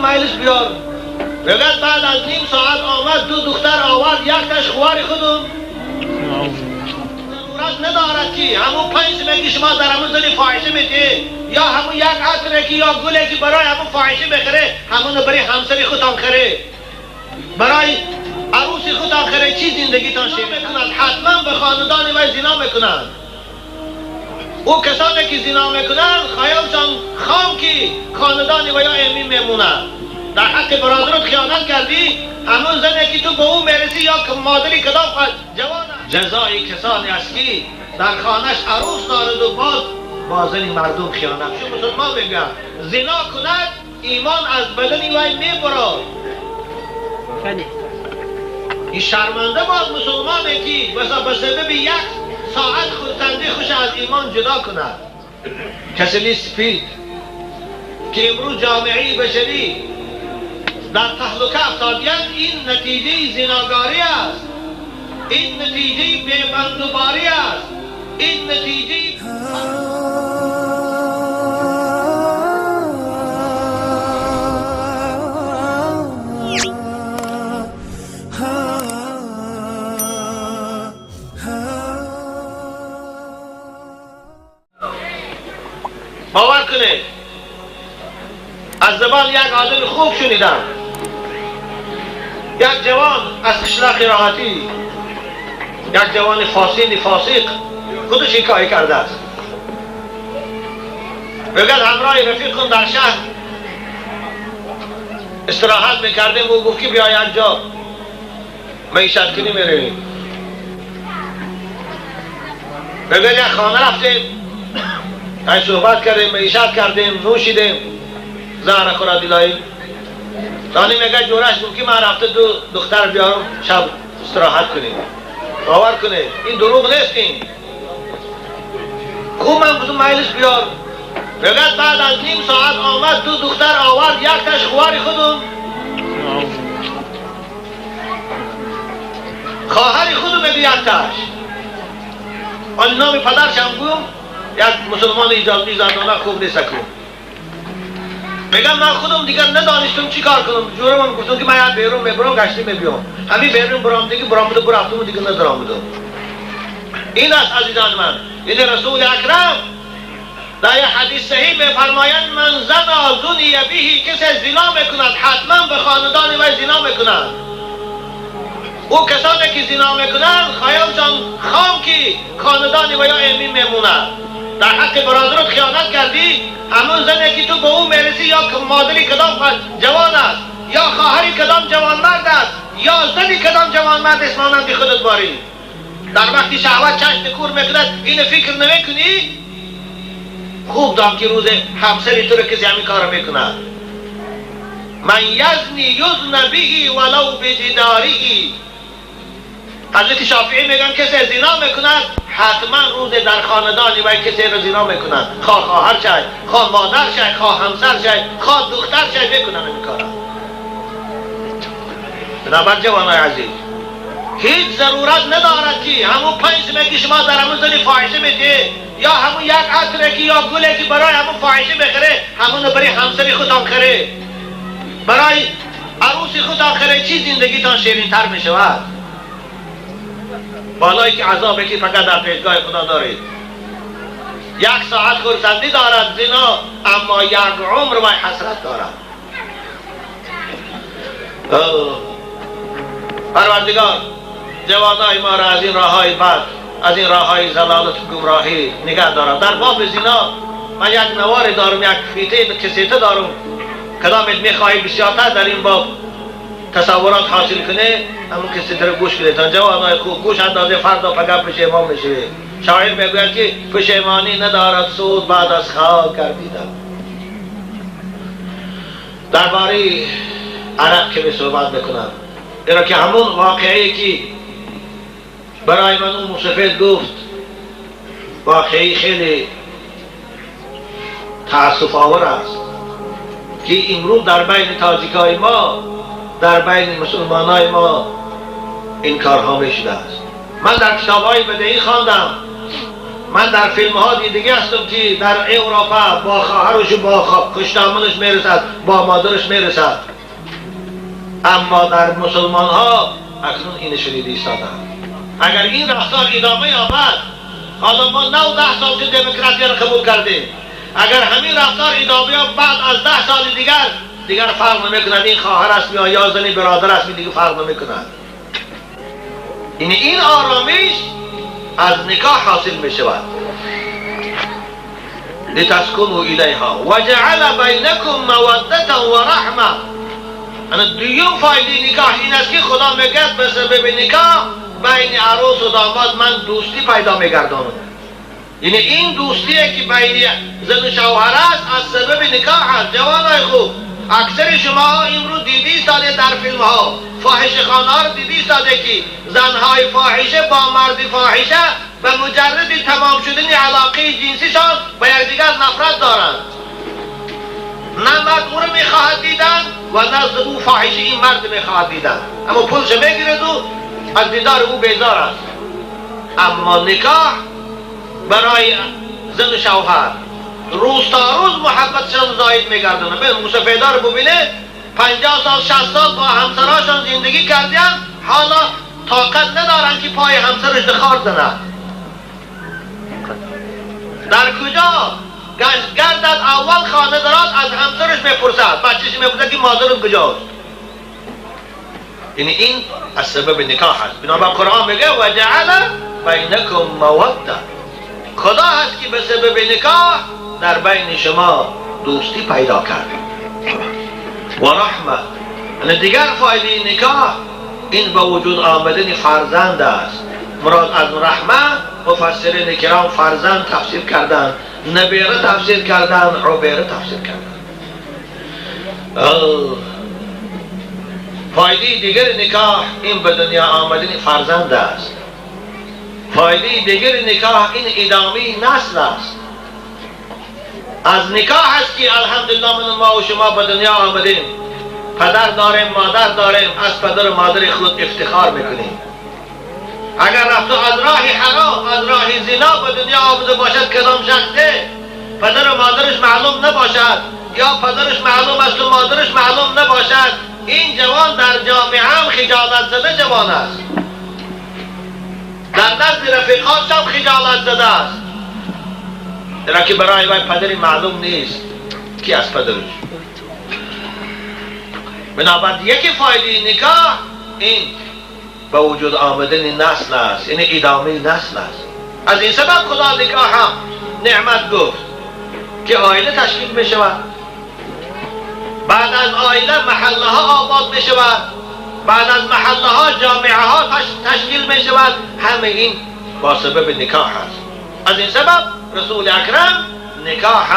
مجلس بیار. بگد بعد از نیم ساعت آمد دو دختر آورد، یک تاش خوار خودم ضرورت ندارد که همون 5 میگی شما در همون زنی فاحشه میده، یا همون یک عطره که یا گله که برای همون فاحشه بخره، همون برای همسری خودتان خره، برای عروسی خودتان خره. چی زندگیتان شیر میکنند؟ حتما به خاندان و زنا میکنند. او کسانی که زنا میکنند خیالشان خام که خاندان و یا ایمی میمونند. در حق برادرت خیانت کردی، همون زنی که تو به او میرسی یا مادری کدام خواهد جوان جزای کسانی است که در خانش عروس دارد و با زنی مردم خیانت. شو مسلمان بگم زنا کند ایمان از بدنی وی میبرد. این شرمنده باد مسلمانه که به سبب یک ساعت خودتنده خوش از ایمان جدا کند. کسلی سپید که امروز جامعه بشری در تهلکه افتادیند، این نتیجه زناگاری است، این نتیجه بیبندوباری است، این نتیجه باور کنید از زبان یک آدم خوب شنیدم، یک جوان از قشلاق راحتی، یک جوان فاسق خودش این کاری کرده است. بگد همراه رفیقم در شهر استراحت میکردیم، او گفت که بیا یک جا معیشت کنی میرویم. بگد یک خانه رفتیم، این صحبت کردیم، معیشت کردیم، نوشیدیم، زهر خورا دیلایی. دانی میگه جورش گفت که من رفته دو دختر بیارم شب استراحت کنیم. باور کنه این دروغ نیست. این خوب من بودم مجلس بیار. بگد بعد از نیم ساعت آمد دو دختر آورد، یک تاش خوار خودم خواهر خودم میگه یک تاش. آن نام پدرش هم گویم یک مسلمان ایزادانه خوب نیست کن. میگم من خودم دیگر ندانستم چی کار کنم. جورم گفتم که من یک بیرون میبرم گشتی میبیام. همین بیرون برام دیگه برآمده برفتم دیگه ندارم. این است عزیزان من. یعنی رسول اکرم در یک حدیث صحیح میفرمایند من زنا زنی به، کسی زنا میکند حتما به خاندان وی زنا میکند. او کسانی که زنا میکنند خیالشان خام که خاندان وی ایمی میمونند. در حق برادرت خیانت کردی، همون زنی که تو به او میرسی یا مادری کدام جوان است، یا خواهری کدام جوان مرد است، یا زنی کدام جوان مرد است مانند خودت باری. در وقتی شهوت چشم کور میکند این فکر نمیکنی؟ خوب دام که روز همسری تو رو کسی همین کار میکند. من یزنی یزن بهی ولو بجداری. حضرت شافعی میگن کسی زنا میکند حتما روز در خاندانی و کسی رو زنا میکنن، خواه خواهر شد، خواه مادر شد، خواه همسر شد، خواه دختر شد، میکنن این کارا. بنابر جوانای عزیز هیچ ضرورت ندارد که همون 5 میگی شما در همون زنی فاحشه میده، یا همون یک عطره که یا گله که برای همون فاحشه بخره، همون برای همسری خودتان خره، برای عروسی خودتان خره. چی زندگیتان شیرین تر میشود؟ بالایی که عذابی که فقط در پیشگاه خدا دارید. 1 ساعت خرسندی دارد زنا، اما 1 عمر و حسرت دارد. پروردگار جوانای ما را از این راههای بد، از این راههای ضلالت و گمراهی نگه دارد. در باب زنا من یک نوار دارم، یک فیته کسیته دارم. کدامت میخواهی بسیارتر در این باب تصورات حاصل کنه، همون کسی رو گوش کنید. جوانای خوب گوش اندازه فردا فقط پشیمان میشه. شاعر میگوید که پشیمانی ندارد سود بعد از خاک گردیدن. درباره عرق که می صحبت میکنم، اینا که همون واقعی که برای من اون مصفید گفت واقعی خیلی تأسف آور است که امروز در بین تاجیکای ما، در بین مسلمانای ما این کارها می شده است. من در کتابهای بدهی خواندم من در فیلم ها دیدگی هستم که در اروپا با خواهرش با خوشدامنش میرسد، با مادرش میرسد، اما در مسلمان ها اکنون این شدید ایستادن. اگر این رفتار ادامه یابد، حالا ما 9 و 10 سال که دموکراسی را قبول کردیم، اگر همین رفتار ادامه یابد بعد از 10 سال دیگر فرق نمیکند این خواهر است یا زنی برادر است، دیگر فرق نمیکند. این آرامش از نکاح حاصل می شود. لتسکنوا الیها وجعل بینکم موده و رحمه. دویم فایده نکاح این است که خدا میگه به سبب نکاح بین عروس و داماد من دوستی پیدا میگردانم. یعنی این دوستیه که بین زن و شوهر است از سبب نکاح است. جوانای خوب، اکثر شما امروز دیدی ساده در فیلم ها فاحشه خانه ها رو دیدی ساده که زنهای فاحشه با مرد فاحشه به مجرد تمام شدن علاقه جنسیشان به یکدیگر نفرت دارند. نه مرد او رو میخواهد دیدن و نه او فاحشه این مرد میخواهد دیدن، اما پولش میگیرد و از دیدار او بیزار است. اما نکاح برای زن و شوهر روز تا روز محبتشان زاید میگردونه. به موسفیدا رو ببینه 50 سال 60 سال با همسراشان زندگی کردن، حالا طاقت ندارن که پای همسرش دخار زنن. در کجا گردد اول خانه دارد از همسرش میپرسد، بچهش میپرسد که مادرت کجاست. یعنی این از سبب نکاح است. بنابراین قرآن میگه و جعل بینکم موده. خدا هست که به سبب نکاح در بین شما دوستی پیدا کرد و رحمه. یعنی دیگر فایده نکاح این به وجود آمدن فرزند است. مراد از رحمه مفسرین کرام فرزند تفسیر کردن، نبیره تفسیر کردن، عبیره تفسیر کردن. فایده دیگر نکاح این به دنیا آمدن فرزند است. فایده دیگر نکاح این ادامه نسل است. از نکاح است که الحمدلله من ما و شما به دنیا آمدیم، پدر داریم، مادر داریم، از پدر و مادر خود افتخار میکنیم. اگر رفت از راه حرام، از راه زنا به دنیا آمده باشد کدام شخصه پدر و مادرش معلوم نباشد یا پدرش معلوم است و مادرش معلوم نباشد، این جوان در جامعه هم خجالت زده جوان است، در نزد رفیقاتش هم خجالت زده است، در که برای وی پدری معلوم نیست کی از پدرش. بنابراین یکی فایده نکاح این به وجود آمدن نسل است، یعنی ادامه نسل است. از این سبب خدا نکاح هم نعمت گفت که آیله تشکیل می شود، بعد از آیله محله ها آباد می شود، بعد از محله ها جامعه ها تشکیل می شود. همه این با سبب نکاح است. از این سبب رسول اکرم نکاح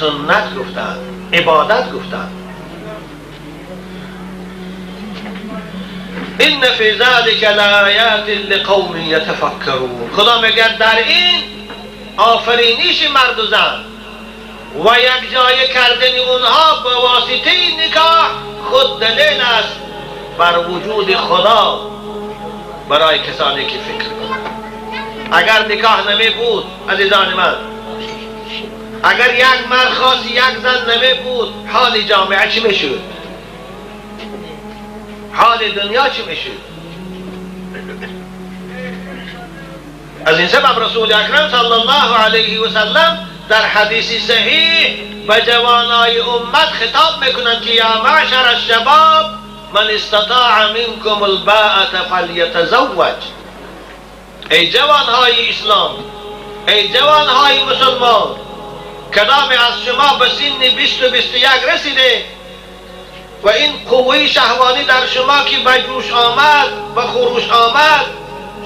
سنت گفتند، عبادت گفتند. این فی ذلک لآیات لقوم یتفکرون. خدا میگه در این آفرینش مرد و زن و یک جای کردن اونها به واسطه نکاح خود دلیل است بر وجود خدا برای کسانی که فکر کنند. اگر نکاح نمی بود عزیزان من، اگر یک مرد خاص یک زن نمی بود، حال جامعه چی میشود؟ حال دنیا چی میشود؟ از این سبب رسول اکرم صلی الله علیه و سلم در حدیث صحیح به جوانای امت خطاب میکنند که یا معشر الشباب من استطاع منکم الباءة فلیتزوج. ای جوانهای اسلام، ای جوانهای مسلمان، کدام از شما به سن 20 و 21 رسیده و این قوه شهوانی در شما که به جوش آمد، به خروش آمد،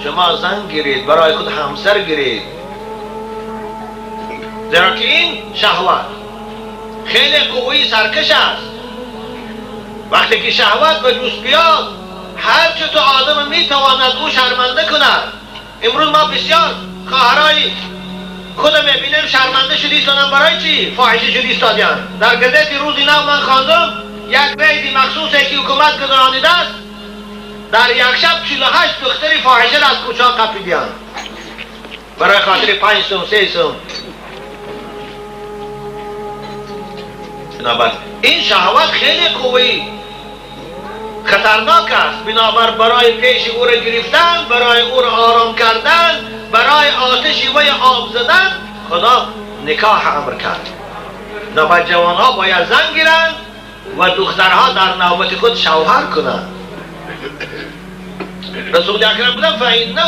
شما زن گیرید، برای خود همسر گیرید. زیرا که این شهوت خیلی قوی سرکش است. وقتی که شهوت به جوش بیاد، هر چه تو آدم میتواند او شرمنده کند. امروز ما بسیار خواهرای خود میبینیم شرمنده شده ایستادن. برای چی؟ فاحشه شده ایستادن. در گزیت روزی نو من خواندم یک ریدی مخصوصی که حکومت گذرانیده است، در یک شب 48 دختری فاحشه را از کوچه قپیدیان. برای خاطر 5 سوم 3 سوم. بنابر این شهوت خیلی قوی خطرناک است. بنابر برای پیش او را گرفتن، برای او را آرام کردن، برای آتش وی آب زدن خدا نکاح امر کرد. بنابر جوانها باید زن گیرند و دخترها در نوبت خود شوهر کنند. رسول اکرم بودن فإنه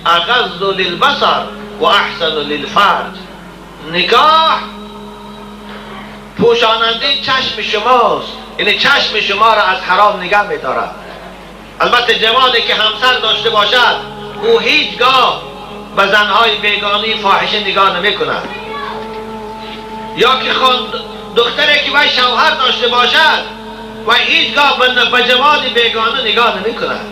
اغض للبصر و احسن للفرج. نکاح پوشاننده چشم شماست، یعنی چشم شما را از حرام نگه می‌دارد. البته جوانی که همسر داشته باشد او هیچگاه به زنهای بیگانه فاحشه نگاه نمی‌کند، یا که دختری که وی شوهر داشته باشد و هیچگاه به جوان بیگانه نگاه نمی‌کند.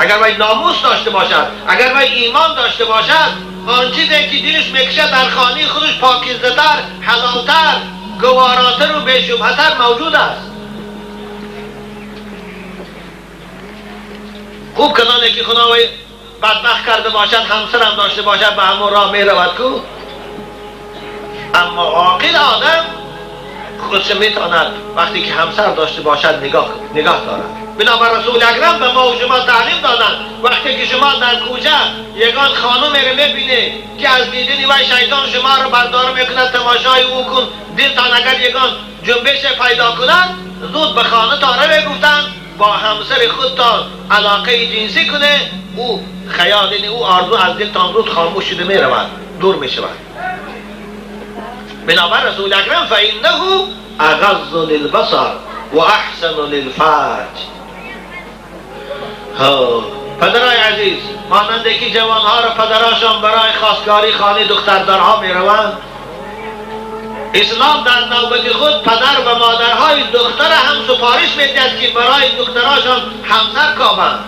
اگر وی ناموس داشته باشد، اگر وی ایمان داشته باشد، آن چیزی که دلش میکشد در خانه خودش پاکیزه‌تر، حلالتر، گواراتر و بی‌شبهه‌تر موجود است. خوب کسانی که خدا وی بدبخت کرده باشد همسر هم داشته باشد به همون راه میرود کو، اما عاقل آدم خودش میتواند وقتی که همسر داشته باشد نگاه دارد. بنابر رسول اکرم به ما و شما تعلیم دادن وقتی که شما در کوچه یگان خانم رو میبینه که از دیدن وی شیطان شما رو بردار میکند، تماشای او کن، دلتان اگر یگان جنبش پیدا کند زود به خانه تاره بگفتن با همسر خودتان علاقه جنسی کنه، او خیال او آرزو از دلتان زود خاموش شده میرود، دور میشود. بنابر رسول اکرم فإنه اغض للبصر و احسن للفرج. پدرای عزیز، ماننده که جوانها را پدراشان برای خواستگاری خانه دختردارها میروند، اسلام در نوبت خود پدر و مادرهای دختر هم سفارش میدهد که برای دختراشان همسر کابند،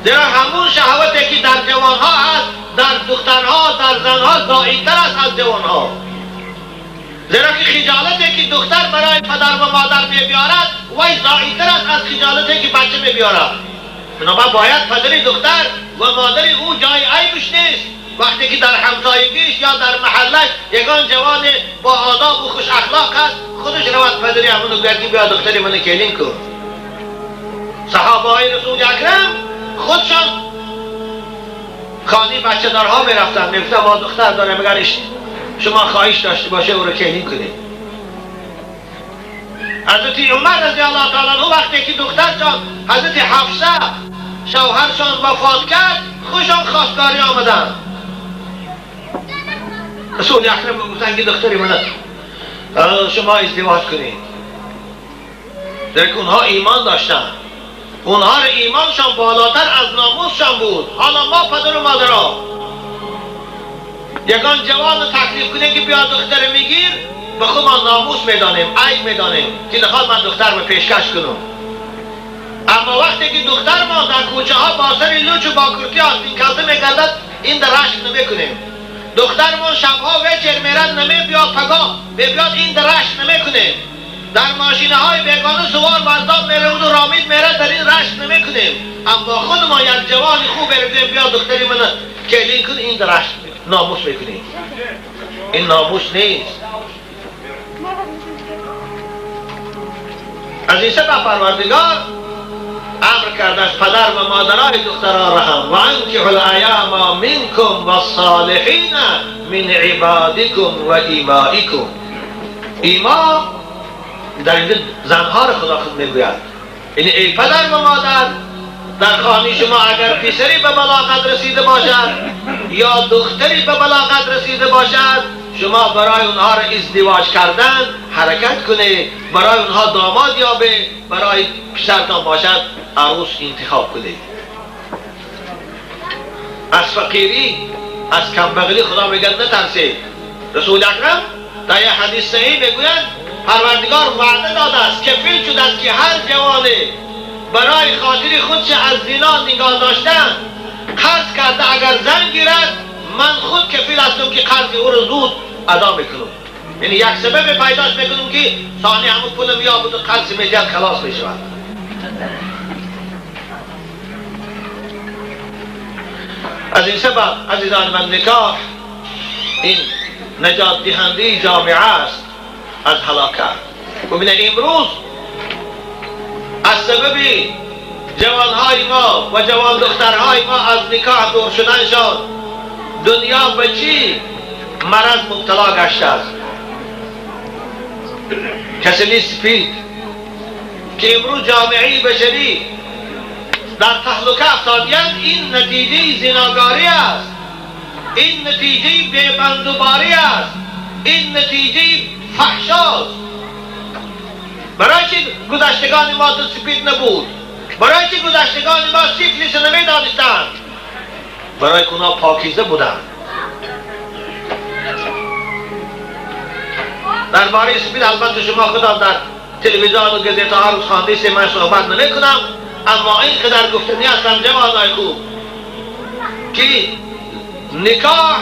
زیرا همون شهوتی که در جوانها است در دخترها در زنها زائدتر است از جوانها. زیرا که خجالتی که دختر برای پدر و مادر میبیارد وی زائدتر است از خجالتی که بچه میبیارد. بنابر باید پدر دختر و مادر او جای عیبش نیست وقتی که در همسایگیش یا در محلش یگان جوان با آداب و خوش اخلاق است، خودش رواد پدری همونو گردی بیا دختری منو کلین کن. صحابه های رسول اکرم خودشان خانه بچه دارها میرفتن، میگفتن ما دختر داره، مگرش شما خواهش داشته باشه او رو کلین کنید. حضرت عمر رضی الله تعالی عنه وقتی که دخترشان حضرت حفصه شوهرشان وفات کرد خوشان خواستگاری آمدن، رسول اکرم گفتن که دختری من شما ازدواج کنید. در که اونها ایمان داشتن، اونها را ایمانشان بالاتر از ناموسشان بود. حالا ما پدر و مادرها یگان جوان تکلیف کنه که بیا دختر میگیر به خود ما ناموس میدانیم، عیب میدانیم که نخواد من دختر رو پیشکش کنم. اما وقتی که دختر ما در کوچه ها با سر لوچ و با کرتی آستین کلده میگردد این در رشک نمیکنیم. دختر ما شبها ویچر میرد نمیبیاد پگاه بیاد این در رشک نمیکنیم. در ماشینه های بیگانه سوار برداد میرود و رامید میرد در این رشک نمیکنیم. اما خود ما یک جوان خوب بردیم بیا دختری من کلین کن این در رشک ناموس میکنیم. این ناموس نیست. از این سبب پروردگار امر کرده از پدر و مادرای دختران را هم و انکحوا الایام منکم والصالحین من عبادکم و ایمائکم. ایما در اینجا زنها را خدا خود میگوید، یعنی ای پدر و مادر در خانه شما اگر پسری به بلاغت رسیده باشد یا دختری به بلاغت رسیده باشد شما برای اونها را ازدواج کردن حرکت کنید، برای اونها داماد یابه، برای پسرتان باشد عروس انتخاب کنید. از فقیری از کمبغلی خدا میگن نترسید. رسول اکرم در یک حدیث صحیح میگویند پروردگار وعده داده است، کفیل شده است که هر جوانی برای خاطر خودش از زنا نگاه داشتن قرض کرده اگر زن گیرد من خود کفیل هستم که قرض او رو زود ادا میکنم. یعنی یک سبب پیداش میکنم که ثانی همون پولم یا بود و قرض میجد خلاص میشود. از این سبب عزیزان من نکاح این نجات دهنده جامعه است از هلاکت. ببینید امروز از سبب جوانهای ما و جوان دخترهای ما از نکاح دور شدنشان دنیا به چی مرض مبتلا گشته است؟ کسلی سفید که امروز جامعه بشری در تهلکه افتادیند، این نتیجه زناگاری است، این نتیجه بیبندوباری است، این نتیجه فحشاست. برای چی گذشتگان ما تو سپید نبود؟ برای چی گذشتگان ما سیفلیس نمی دانستند؟ برای که اونا پاکیزه بودند. درباره سپید البته شما خودم در تلویزیون و گزیده ها روز خانده من صحبت نمی کنم، اما این قدر گفتنی هستم جوانای خوب که نکاح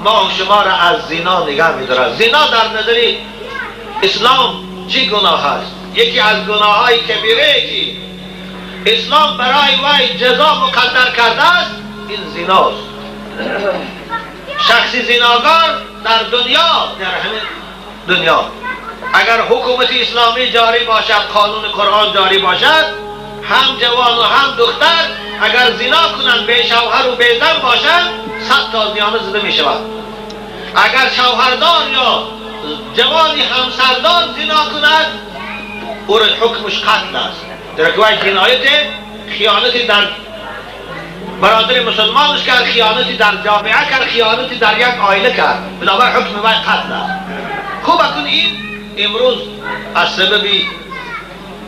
ما شما را از زنا نگه می دارد. زنا در نظر اسلام چی گناه است؟ یکی از گناه های کبیره که اسلام برای وی جزا مقدر کرده است این زناست. شخصی زناگار در دنیا، در همین دنیا اگر حکومت اسلامی جاری باشد، قانون قرآن جاری باشد، هم جوان و هم دختر اگر زنا کنند به شوهر و به زن باشند 100 تا زیانه زده می شود. اگر شوهردار یا جوانی همسردار زنا کند او را حکمش قتل است. در که جنایت خیانتی در برادر مسلمانش کرد، خیانتی در جامعه کرد، خیانتی در یک عائله کرد، بنابراین حکم وی قتل است. خوب اکنون این امروز از سبب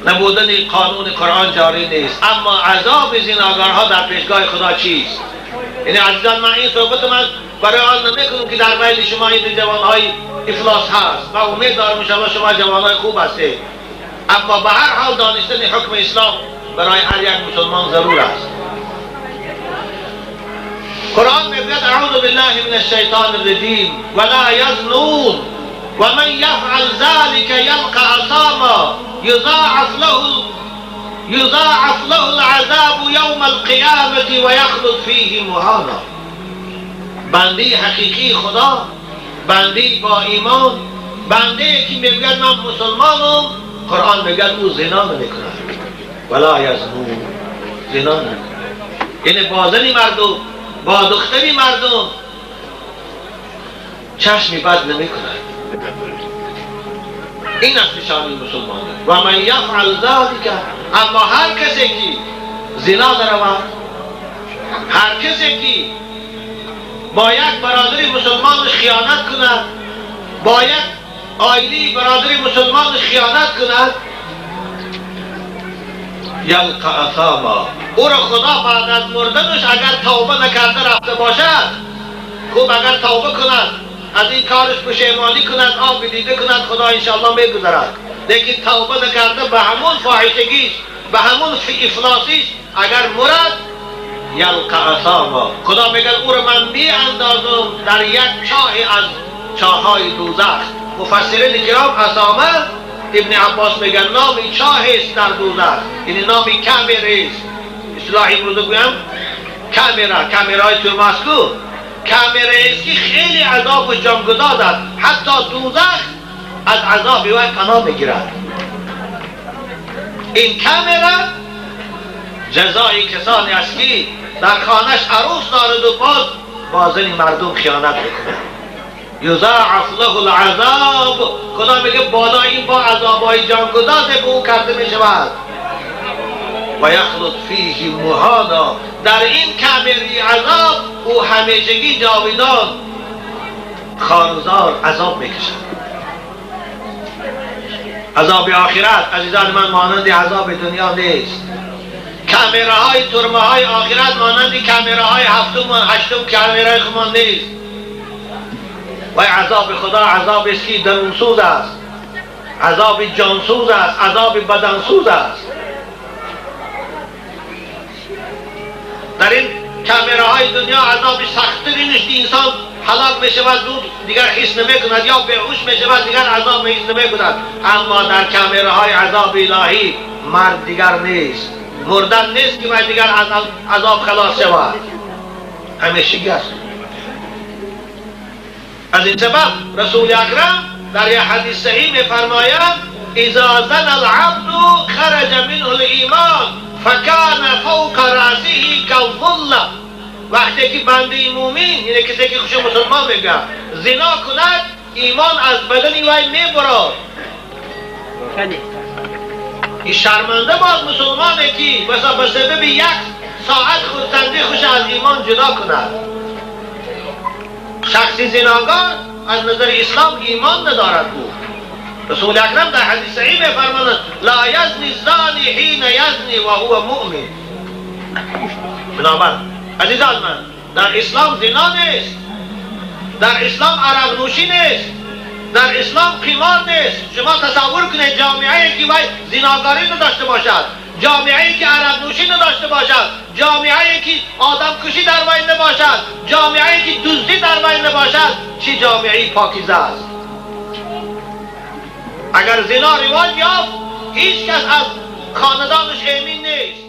نبودن قانون قرآن جاری نیست، اما عذاب زناگارها در پیشگاه خدا چیست؟ یعنی عزیزان من این صحبت من برای آن نمیکنم که در میل شما این جوانهای افلاس هست. من امید دارم انشاءالله شما جوانهای خوب هستید، اما به هر حال دانستن حکم اسلام برای هر یک مسلمان ضرور است. قرآن میگوید اعوذ بالله من الشیطان الرجیم ولا یزنون ومن یفعل ذلك یلقى اثاما یضاعف له العذاب یوم القیامة و یخلد فیه مهانا. بنده حقیقی خدا، بنده با ایمان، بنده که میگوید من مسلمانم، قرآن میگوید او زنا نمیکنه. ولا یزنون، زنا نمیکنه. یعنی با زنی مردم، با دختری مردم چشمی بد نمیکنه. این است نشانه مسلمان. و من یفعل ذلک، اما هر کسی که زنا درود، هر کسی که با یک برادر مسلمانش خیانت کند، با یک عائله برادر مسلمانش خیانت کند، یلقى اثاما، او را خدا بعد از مردنش اگر توبه نکرده رفته باشد، خوب اگر توبه کند، از این کارش پشیمانی کند، آب دیده کند، خدا انشاءالله میگذرد. لیکن توبه نکرده به همون فاحشگیش، به همون افلاسیش اگر مرد، یلقى اثاما، خدا میگه او را من میاندازم در یک چاهی از چاههای دوزخ. مفسرین کرام اثامه ابن عباس میگن نامی چاهی است در دوزخ، یعنی نامی کامره است. اصطلاح امروز گویم کامرای تورماسکو، کامره است که خیلی عذاب و جانگداز است. حتی دوزخ از عذاب وی پناه میگیرد. این کامره جزای کسانی است که در خانهش عروس دارد و با زن مردم خیانت میکنه. یضاعف له العذاب، خدا میگه بالا این با عذابهای جانگداز به او کرده میشود. و یخلد فیه مهانا، در این کامری عذاب او همیشگی جاویدان خارزار عذاب میکشد. عذاب آخرت عزیزان من مانند عذاب دنیا نیست. کامره های ترمه های آخرت مانند کامره های هفتم و هشتم کامره خمان نیست. و عذاب خدا عذاب است که درونسوز است، عذاب جانسوز است، عذاب بدنسوز است. در این کامره های دنیا عذاب سخت‌ترین است، انسان هلاک می شود زود دیگر حس نمی کند، یا بیهوش می شود دیگر عذاب حس نمی کند. اما در کامره های عذاب الهی مرد دیگر نیست، مردن نیست که دیگر عذاب خلاص شود. همیشگی است. از این سبب رسول اکرم در یک حدیث صحیح می‌فرماید اذا زن العبد خرج منه الایمان فکان فوق رأسه كالظل. وقتی که بنده مومن، یعنی کسی که خوش مسلمان میگه، زنا کند ایمان از بدن وی میبرد. این شرمنده باز مسلمانه که مثلا به سبب یک ساعت خودتنده خوش از ایمان جدا کند. شخصی زناگار از نظر اسلام ایمان ندارد بود. رسول اکرم در حدیث صحیح می‌فرماید لا یزنی الزانی حین یزنی و هو مؤمن. بنابراین عزیزان من، در اسلام زنا نیست، در اسلام عرق نوشی نیست، در اسلام قمار نیست. شما تصور کنید جامعه‌ای که وای زناگاری نداشته باشد، جامعه‌ای که عرق نوشی نداشته باشد، جامعه‌ای که آدم کشی در وی نباشد، جامعه‌ای که دزدی در وی نباشد، چه جامعه‌ای پاکیزه است. اگر زنا رواج یافت، هیچ کس از خاندانش امین نیست.